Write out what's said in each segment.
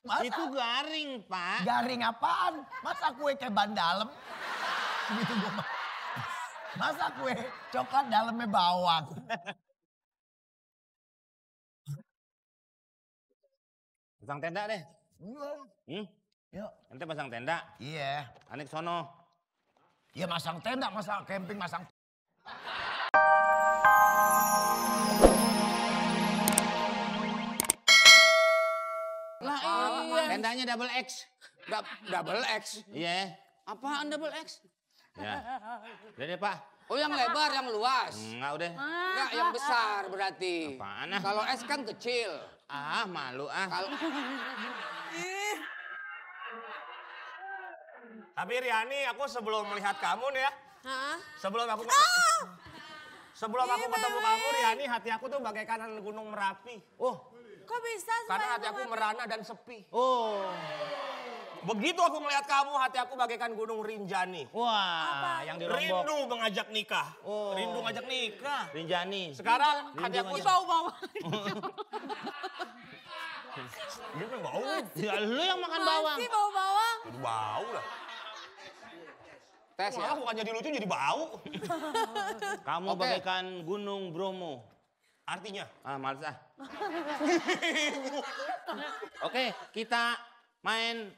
Masa? Itu garing, Pak. Garing apaan? Masa kue kayak ban dalem? Gitu gua. Masa kue coklat dalamnya bawang? Pasang tenda deh. Yuk. Ente pasang tenda. Iya. Anik sono. Iya masang tenda, masa camping masang. Lah iya. Tendanya double X. Double X? Iya. Apaan double X? Ya. Udah deh, Pak. Oh yang lebar, yang luas? Enggak udah. Enggak, yang besar berarti. Apaan ah? Kalau S kan kecil. Ah, malu ah. Tapi Riani, aku sebelum melihat kamu nih ya. Hah? Sebelum aku ketemu kamu, Riani, hati aku tuh bagaikan gunung Merapi. Oh. Kok bisa? Karena hati aku merana dan sepi. Oh. Begitu aku melihat kamu, hati aku bagaikan gunung Rinjani. Wah, yang di Lombok. Rindu mengajak nikah. Oh. Rindu ngajak nikah. Rinjani. Sekarang hati aku Bau-bau. Dia kan bau. Ya, lu yang makan bawang. Masih bau bawang. Jadi bau lah. Tes ya? Malah bukan jadi lucu, jadi bau. Kamu bagaikan gunung Bromo. Artinya? Ah, males ah. Oke, kita main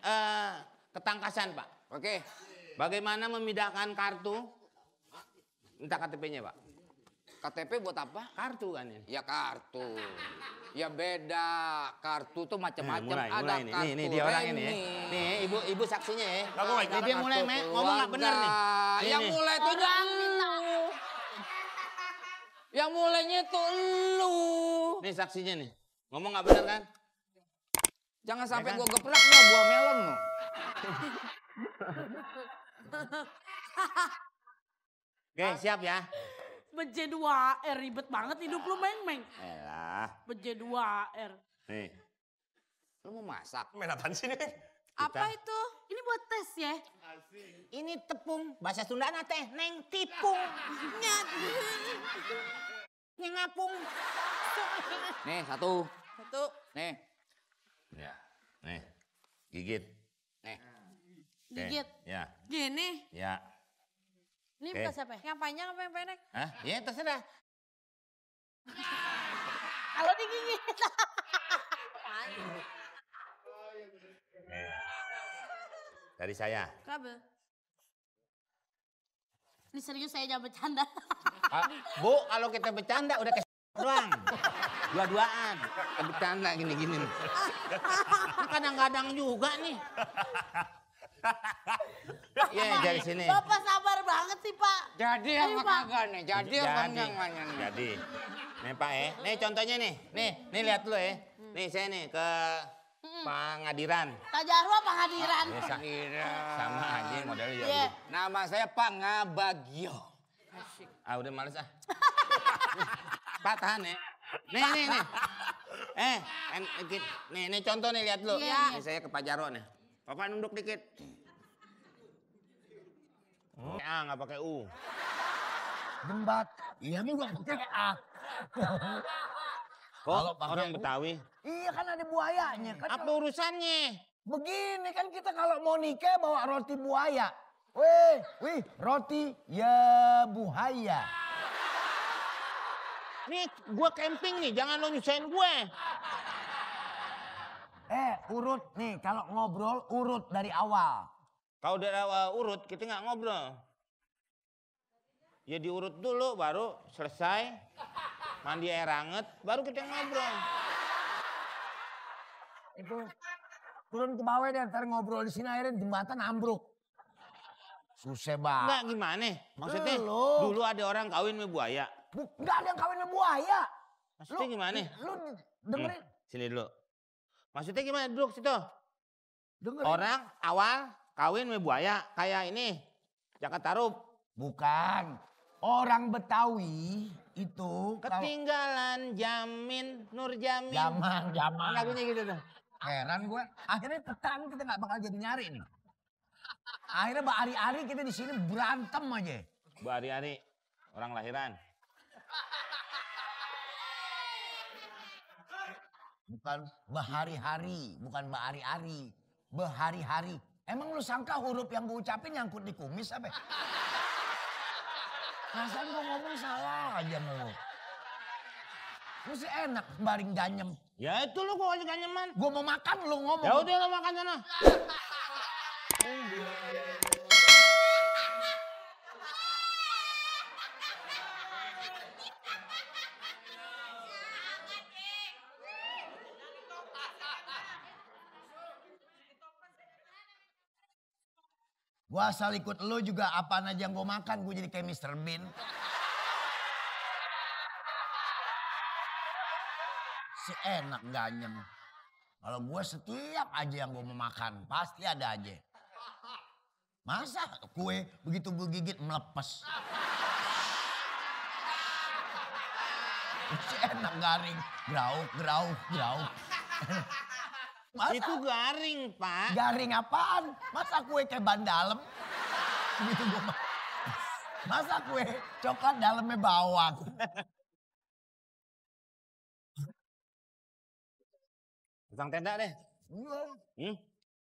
ketangkasan, Pak. Oke. Bagaimana memindahkan kartu? Minta KTP-nya, Pak. KTP buat apa? Kartu kan ini. Ya kartu. Ya beda. Kartu tuh macam-macam. Mulai Ada ini. kartu Nih dia orang ini ya. remi. Nih ibu saksinya ya. Aku nggak Nih dia mulai ngomong nggak bener nih. Nih, Yang nih. mulai tuh lu. Yang mulainya tuh lu. Nih saksinya nih. Ngomong nggak bener kan? Jangan sampai kan? gua geprek lo buah melon lo. Oke, siap ya. BJ2R ribet banget hidup lu meng-meng. Elah. BJ2R. Nih. Lu mau masak? Main apaan sih nih? Apa itu? Ini buat tes ya? Ini tepung. Bahasa Sunda teh neng tipung. Nyat. Ngapung. Nih satu. Satu. Nih. Ya. Nih. Gigit. Nih. Oke. Gigit. Ya. Gini. Ya. Ini Oke. bukan siapa ya? Yang panjang apa yang pendek? Hah? Ya terserah. Kalau digigit. Dari saya. Kabel. Ini serius saya jangan bercanda. Bu, kalau kita bercanda udah doang. Dua-duaan. Kita bercanda gini-gini. Kadang-kadang juga nih. Iya, dari sini. Bapak sabar banget sih, Pak. Jadi Ayo, apa Pak. kagak nih? Jadi apa enggak nih? Jadi. Nih Pak ya. Nih contohnya nih. Nih lihat dulu ya. Nih saya nih ke Pengadiran. Kak Jarwo Pengadiran. Sama aja modelnya ya. Iya. Nama saya Pak Ngabagio. Ah udah males ah. Pak tahan ya. Nih. Nih contoh nih lihat dulu. Iya. Nih saya ke Pak Jarwo nih. Bapak nunduk dikit. A nggak pakai U. Jembat. Iya nih gua pakai A. Kok orang Betawi? Iya kan ada buayanya. Kan Apa urusannya? begini kan kita kalau mau nikah bawa roti buaya. Wih, roti ya buaya. Nih gua camping nih, jangan lo nyusahin gue. Urut nih kalau ngobrol urut dari awal. Kalau dari awal urut kita nggak ngobrol. Ya diurut dulu baru selesai. Mandi air hangat baru kita ngobrol. Itu turun ke bawah deh ntar ngobrol di sini akhirnya jembatan ambruk. Susah banget. Enggak gimana? Maksudnya Lu. dulu ada orang kawin sama buaya. Enggak ada yang kawin sama buaya. Maksudnya gimana? Lu dengerin. Sini dulu. Maksudnya gimana? Duduk situ. Dengerin. Orang awal kawin sama buaya kayak ini. Jakarta Tarup. Bukan. Orang Betawi itu Ketinggalan Jamin, Nur Jamin. Jaman. Lagunya gitu tuh. Heran gue. Akhirnya petang kita nggak bakal jadi nyari nih. Akhirnya hari-hari kita di sini berantem aja. Bu Ari-Ari, orang lahiran. Bukan bahari-hari, bukan bahari-hari. Behari-hari. Emang lu sangka huruf yang gue ucapin nyangkut di kumis apa? Perasaan gue ngomong salah aja mulu. Lu sih enak baring ganyem. Ya itu lu gua kasih ganyeman. Gue mau makan lu ngomong. Ya udah lo makan sana. Gue asal ikut lu juga apaan aja yang gue makan. Gue jadi kayak Mr. Bean. Si enak ganyem. Kalau gue setiap aja yang gue mau makan, pasti ada aja. Masa kue begitu gue gigit melepes. Si enak garing. Grauk, grauk, grauk. Masa Itu garing, Pak. garing apaan? Masa kue kayak ban dalem? Begitu gue Masa kue coklat dalamnya bawang? Pasang tenda deh. Iya.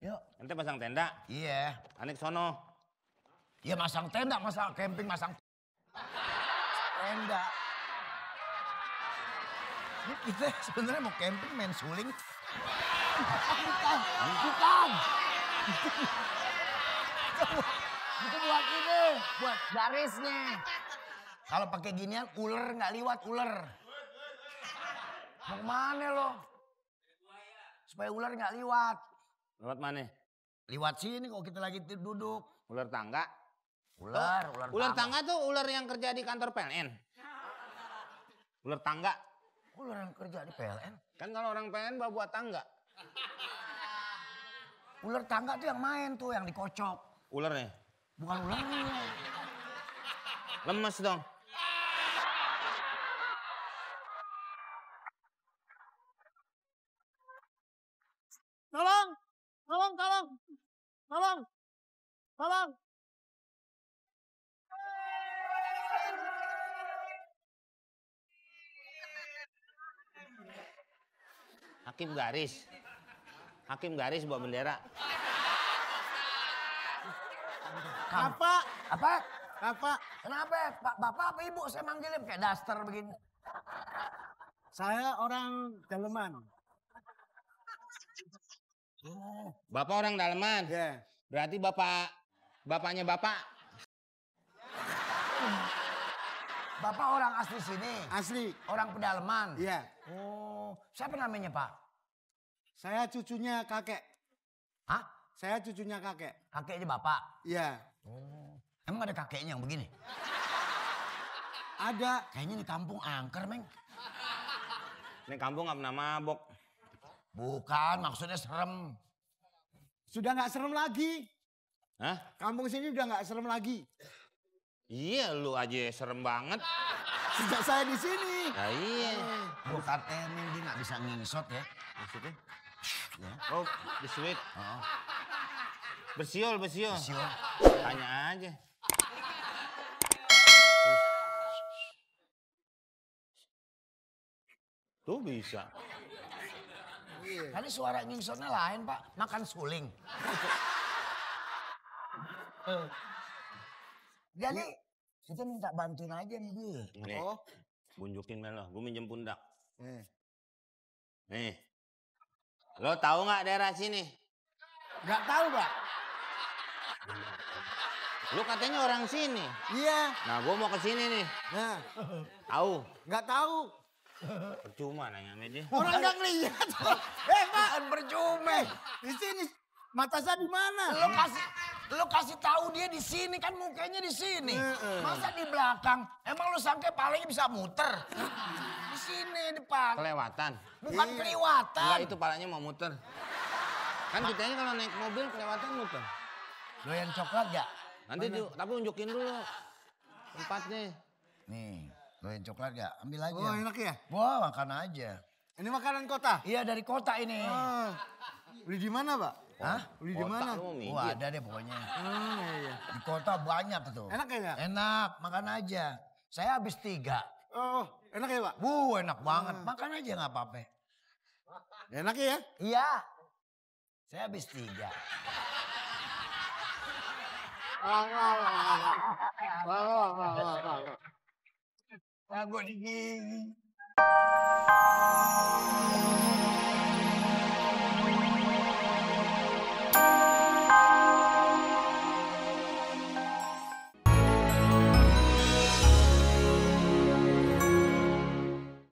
Yuk. Nanti pasang tenda. Iya. Anik sono. Iya masang tenda, masa camping masang tenda. Ini kita sebenarnya mau camping main suling. Bukan, bukan. Itu buat ini, buat garisnya. Kalau pakai ginian ular nggak liwat ular. Mau kemana lo? Supaya ular nggak liwat. Lewat mana? Liwat sini kalau kita lagi duduk. Ular tangga. Ular Tangga tuh ular yang kerja di kantor PLN. Ular tangga. Ular yang kerja di PLN. Kan kalau orang PLN bawa buat tangga. Ular tangga tuh yang main tuh, yang dikocok. Ularnya. Bukan ularnya. Lemes dong. Tolong, tolong, tolong, tolong, tolong. Hakim garis bawa bendera. Apa? Apa? Apa? Kenapa? Pak, bapak apa ibu? Saya manggilnya kayak daster begini. Saya orang daleman. Bapak orang daleman. Ya. Berarti bapaknya bapak. Bapak orang asli sini. Asli. Orang pedalaman. Iya. Oh, siapa namanya Pak? Saya cucunya kakek. Hah? Saya cucunya kakek. Kakeknya bapak? Iya. Oh. Emang ada kakeknya yang begini? Ada. Kayaknya di kampung angker, Meng. Ini kampung nggak pernah mabok. Bukan, maksudnya serem. Sudah nggak serem lagi. Hah? Kampung sini udah nggak serem lagi. Iya, lu aja serem banget. Sejak saya di sini. Ya iya. Gue katain dia nggak bisa ngingsot ya. Maksudnya? Ya. Oh, disuit. Oh, Bersiul. siul. Tanya aja. Tuh bisa. Kali suara ngingsotnya lain Pak. Makan suling. Jadi kita minta bantuin aja nih dia. Nih, Oh. bunjukin melo. Gue minjem pundak. Eh. Nih. Lo tahu nggak daerah sini? Nggak tahu, Pak. Lu katanya orang sini. Iya. Nah, gue mau ke sini nih. Nah, Tahu? nggak tahu. Percuma nanya sama dia. Orang nggak ngeliat. Pak. Bukan percuma. Di sini. Mata saya di mana? Lo kasih tahu dia di sini kan mukanya di sini. Masa di belakang? Emang lo sangka palanya bisa muter? Di sini depan. Kelewatan. Bukan keliwatan. Enggak, itu palanya mau muter. Kan kitanya kalau naik mobil kelewatan muter. Doyan coklat gak? Nanti tapi unjukin dulu tempatnya. Nih, doyan coklat gak? Ambil aja. Oh, enak ya? Wah, makan aja. Ini makanan kota? Iya dari kota ini. Ah. Beli di mana, Pak? Hah? Beli di mana? Otak lu mau Wah mijit. ada deh pokoknya. Iya. Di kota banyak tuh. Enak kayaknya? Enak, makan aja. Saya habis 3. Oh, enak ya, Pak? Enak banget. Makan aja nggak apa-apa. Enak ya? Iya. Saya habis 3. Aku digigit.